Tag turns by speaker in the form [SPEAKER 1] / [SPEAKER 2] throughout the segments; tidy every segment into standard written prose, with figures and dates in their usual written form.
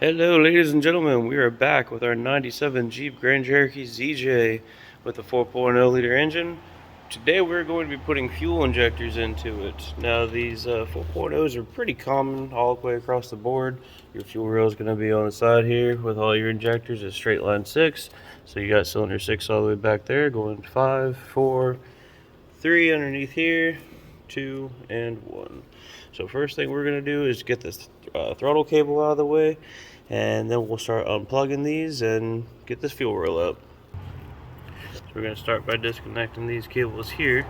[SPEAKER 1] Hello ladies and gentlemen, we are back with our 97 Jeep Grand Cherokee ZJ with a 4.0 liter engine. Today we're going to be putting fuel injectors into it. Now these 4.0s are pretty common all the way across the board. Your fuel rail is going to be on the side here with all your injectors at straight line 6. So you got cylinder 6 all the way back there going 5, 4, 3 underneath here, 2, and 1. So first thing we're going to do is get this throttle cable out of the way, and then we'll start unplugging these and get this fuel rail up. So we're going to start by disconnecting these cables here.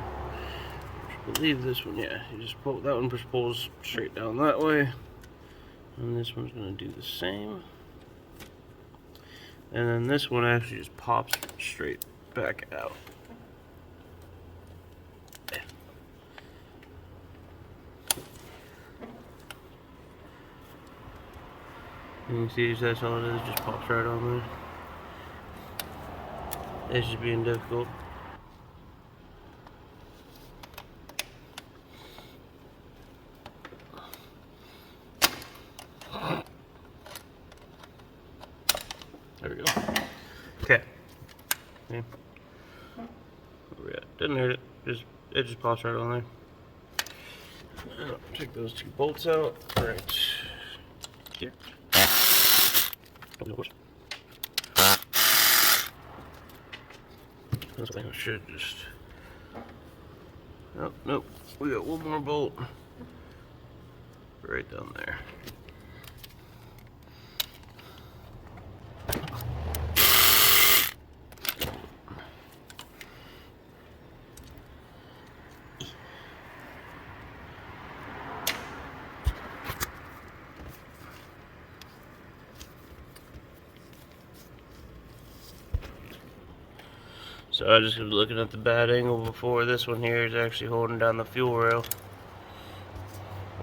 [SPEAKER 1] I believe this one, yeah, you just pull, that one just pulls straight down that way, and this one's going to do the same. And then this one actually just pops straight back out. You can see that's all it is, just pops right on there. It's just being difficult. There we go. Okay. Yeah. Where we at? Didn't hurt it. It just pops right on there. Take those two bolts out. Right here. I think I should just. Oh, nope. We got one more bolt right down there. So I just was looking at the bad angle before. This one here is actually holding down the fuel rail,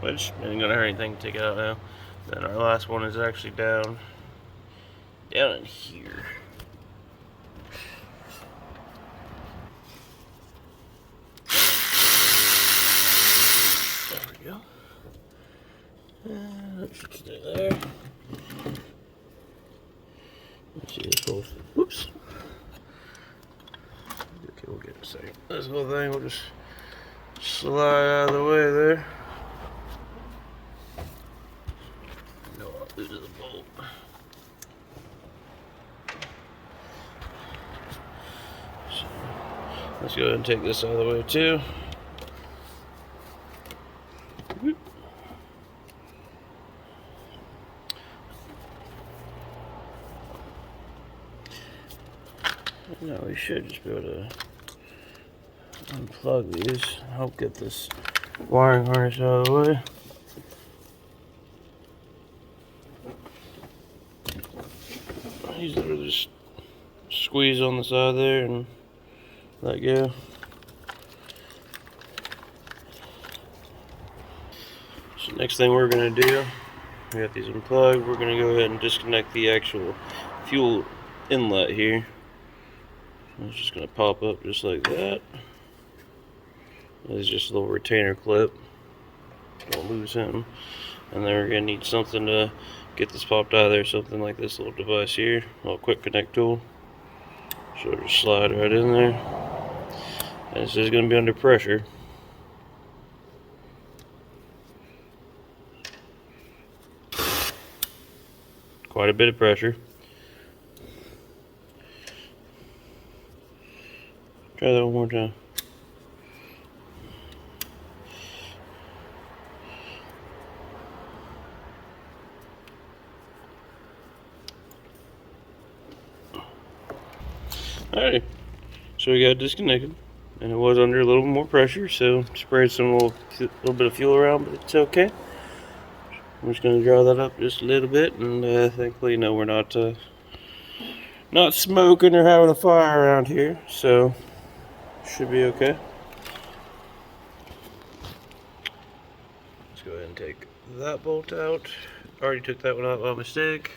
[SPEAKER 1] which isn't gonna hurt anything to take it out now. Then our last one is actually down in here. There we go. And that should stay there. Let's see this whole thing. Whoops. Okay, we'll get a second. This whole thing will just slide out of the way there. No, I'll lose the bolt. So, let's go ahead and take this out of the way too. Now we should just be able to unplug these. Help get this wiring harness out of the way. These are just squeeze on the side there and let go. So next thing we're going to do, we got these unplugged. We're going to go ahead and disconnect the actual fuel inlet here. It's just going to pop up just like that. This is just a little retainer clip. Don't lose him. And then we're going to need something to get this popped out of there. Something like this little device here. A little quick connect tool. So just slide right in there. And this is going to be under pressure. Quite a bit of pressure. Try that one more time. Alright, so we got it disconnected, and it was under a little more pressure, so sprayed some little bit of fuel around, but it's okay. I'm just going to draw that up just a little bit, and thankfully, no, we're not smoking or having a fire around here, so should be okay. Let's go ahead and take that bolt out. Already took that one out by mistake.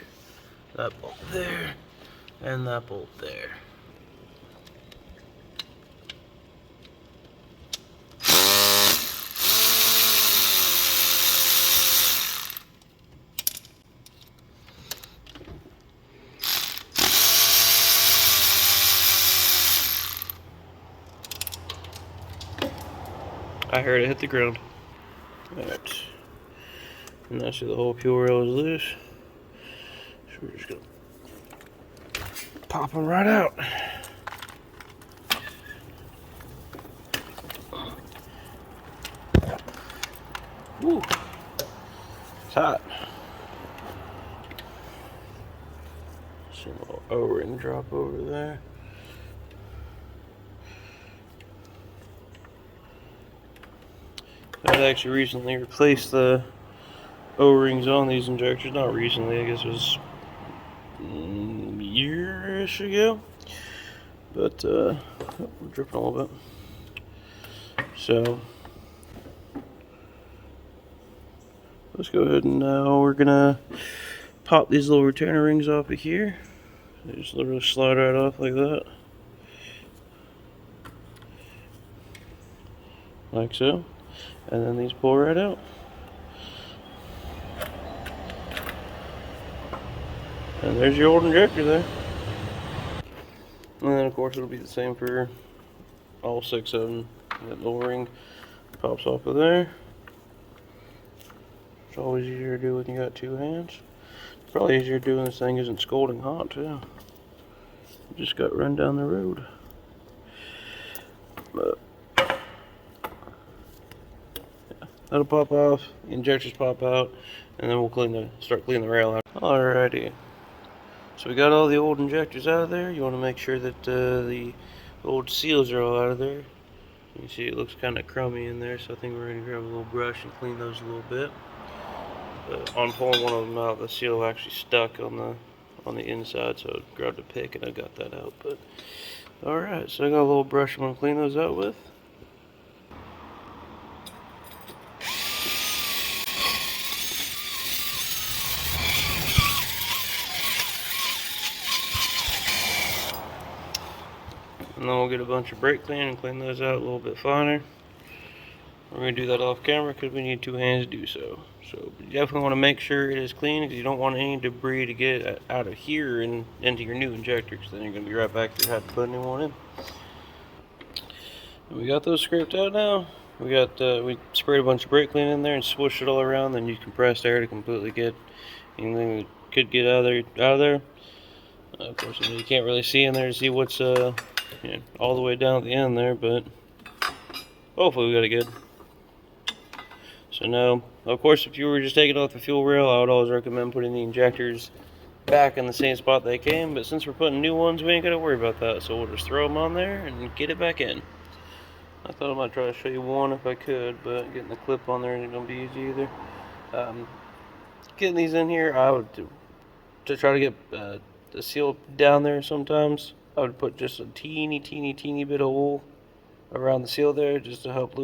[SPEAKER 1] That bolt there, and that bolt there. I heard it hit the ground. Alright. And now see the whole fuel rail is loose. So we're just gonna pop them right out. Woo! It's hot. Some little O-ring drop over there. I actually recently replaced the O-rings on these injectors. Not recently, I guess it was a year-ish ago. But, we're dripping a little bit. So, let's go ahead and now we're gonna pop these little retainer rings off of here. They just literally slide right off like that. Like so. And then these pull right out. And there's your old injector there. And then of course it'll be the same for all 6 of them. That little ring pops off of there. It's always easier to do when you got 2 hands. It's probably easier to do when this thing isn't scalding hot too. Just got run down the road. But yeah, that'll pop off, the injectors pop out, and then we'll start cleaning the rail out. Alrighty. So we got all the old injectors out of there. You want to make sure that the old seals are all out of there. You can see it looks kind of crummy in there, so I think we're going to grab a little brush and clean those a little bit. But on pulling one of them out, the seal actually stuck on the inside, so I grabbed a pick and I got that out. But alright, so I got a little brush I'm going to clean those out with. And then we'll get a bunch of brake clean and clean those out a little bit finer. We're going to do that off camera because we need 2 hands to do so. So you definitely want to make sure it is clean because you don't want any debris to get out of here and into your new injector, because then you're going to be right back there having to put a new one in. And we got those scraped out now. We sprayed a bunch of brake clean in there and swooshed it all around, then used compressed air to completely get anything that could get out of there. Of course, you can't really see in there to see what's all the way down at the end there, but hopefully we got it good. So now, of course, if you were just taking off the fuel rail, I would always recommend putting the injectors back in the same spot they came, but since we're putting new ones, we ain't got to worry about that, so we'll just throw them on there and get it back in. I thought I might try to show you one if I could, but getting the clip on there ain't going to be easy either. Getting these in here, I would, to try to get the seal down there sometimes, I would put just a teeny bit of wool around the seal there just to help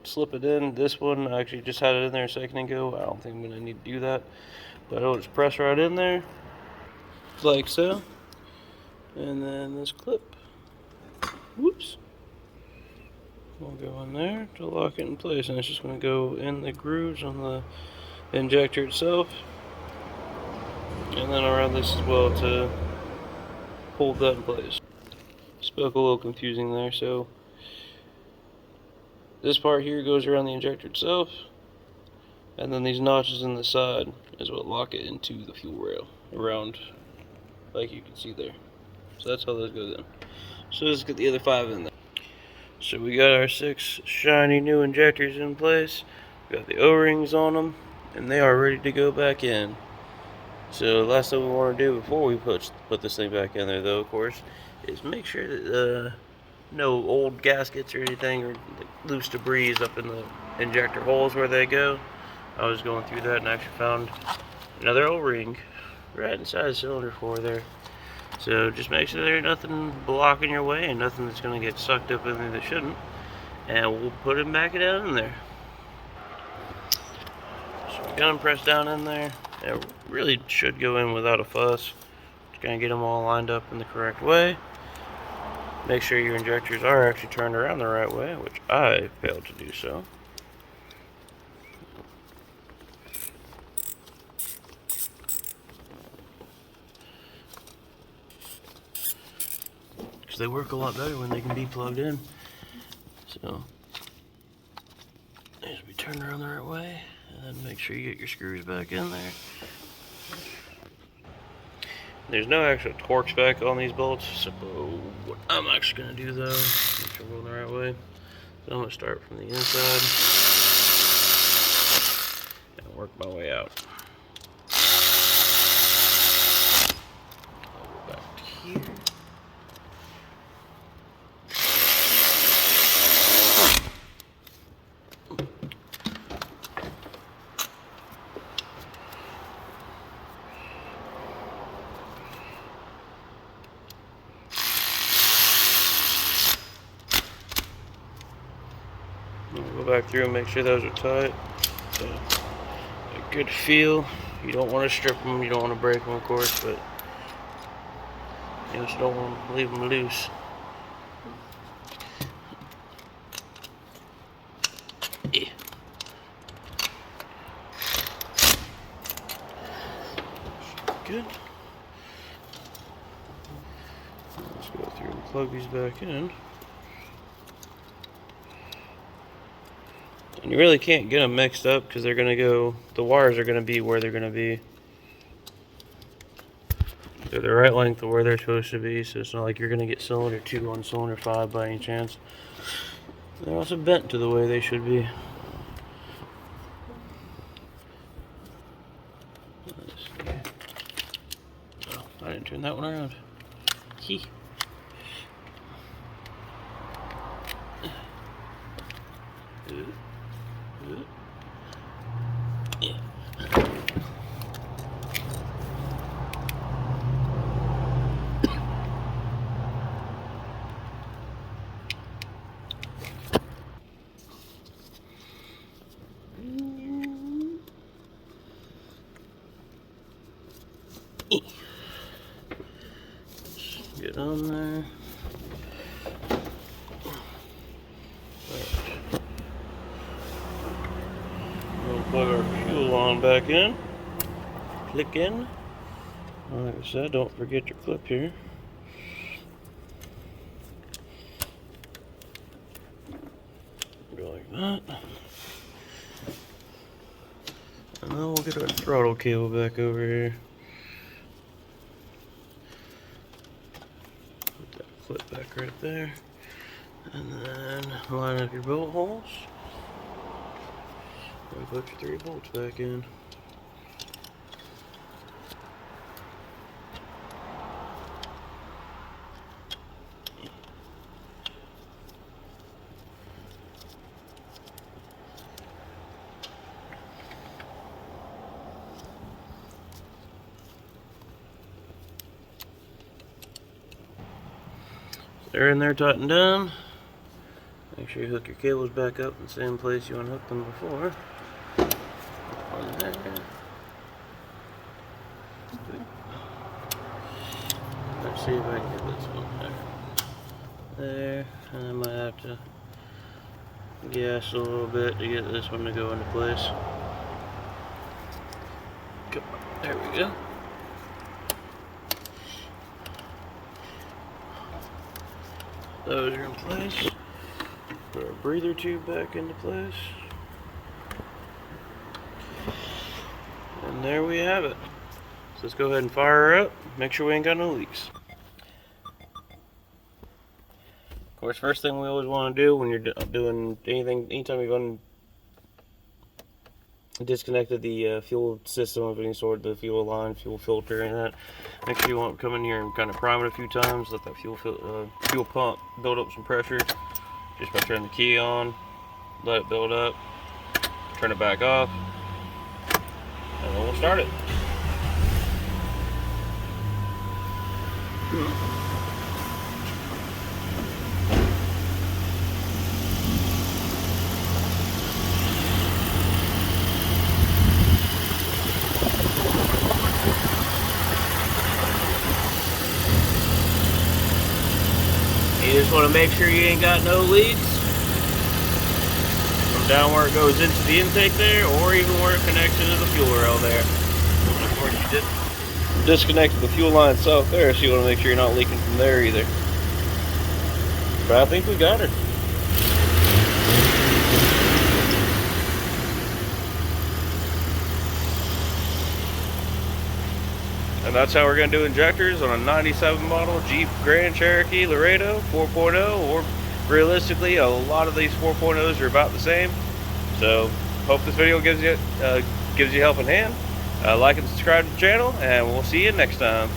[SPEAKER 1] slip it in. This one, I actually just had it in there a second ago. I don't think I'm going to need to do that, but it'll just press right in there like so. And then this clip, whoops, will go in there to lock it in place, and it's just going to go in the grooves on the injector itself, and then around this as well to hold that in place. Spoke a little confusing there. So this part here goes around the injector itself, and then these notches in the side is what lock it into the fuel rail around, like you can see there. So that's how those go in. So let's get the other 5 in there. So we got our 6 shiny new injectors in place. We got the O-rings on them, and they are ready to go back in. So the last thing we want to do before we put this thing back in there, though, of course, is make sure that no old gaskets or anything or loose debris up in the injector holes where they go. I was going through that and actually found another O-ring right inside the cylinder 4 there. So just make sure there's nothing blocking your way and nothing that's going to get sucked up in there that shouldn't. And we'll put them back down in there. So we got them pressed down in there. It really should go in without a fuss. Just going to get them all lined up in the correct way. Make sure your injectors are actually turned around the right way, which I failed to do so. Because they work a lot better when they can be plugged in. So turn around the right way, and then make sure you get your screws back in there. There's no actual torque spec on these bolts, so what I'm actually going to do though, make sure I'm going the right way. So I'm going to start from the inside and work my way out. I'll go back to here. Go back through and make sure those are tight. So, a good feel. You don't want to strip them, you don't want to break them, of course, but you just don't want to leave them loose. Yeah. Good. Let's go through and plug these back in. And you really can't get them mixed up because they're going to go, the wires are going to be where they're going to be. They're the right length of where they're supposed to be, so it's not like you're going to get cylinder 2 on cylinder 5 by any chance. They're also bent to the way they should be. Oh, I didn't turn that one around. Hee. Yeah. Get on there. We'll plug our fuel line back in. Click in. Like I said, don't forget your clip here. Go like that. And then we'll get our throttle cable back over here. Put that clip back right there. And then line up your bolt holes. And put your 3 bolts back in. They're in there tightened down. Make sure you hook your cables back up in the same place you unhooked them before. On there. Let's see if I can get this one there. And I might have to gas a little bit to get this one to go into place. Come on. There we go. Those are in place. Put our breather tube back into place. And there we have it. So let's go ahead and fire her up. Make sure we ain't got no leaks. Of course, first thing we always want to do when you're doing anything, anytime you're going to disconnect the fuel system of any sort, the fuel line, fuel filter, and that, make sure you want to come in here and kind of prime it a few times. Let that fuel pump build up some pressure just by turning the key on, let it build up, turn it back off, and then we'll start it. You just want to make sure you ain't got no leaks from down where it goes into the intake there, or even where it connects into the fuel rail there. And of course, you disconnected the fuel line itself there, so you want to make sure you're not leaking from there either. But I think we got her. And that's how we're going to do injectors on a 97 model Jeep Grand Cherokee Laredo 4.0, or realistically a lot of these 4.0s are about the same. So hope this video gives you a helping hand. Like and subscribe to the channel, and we'll see you next time.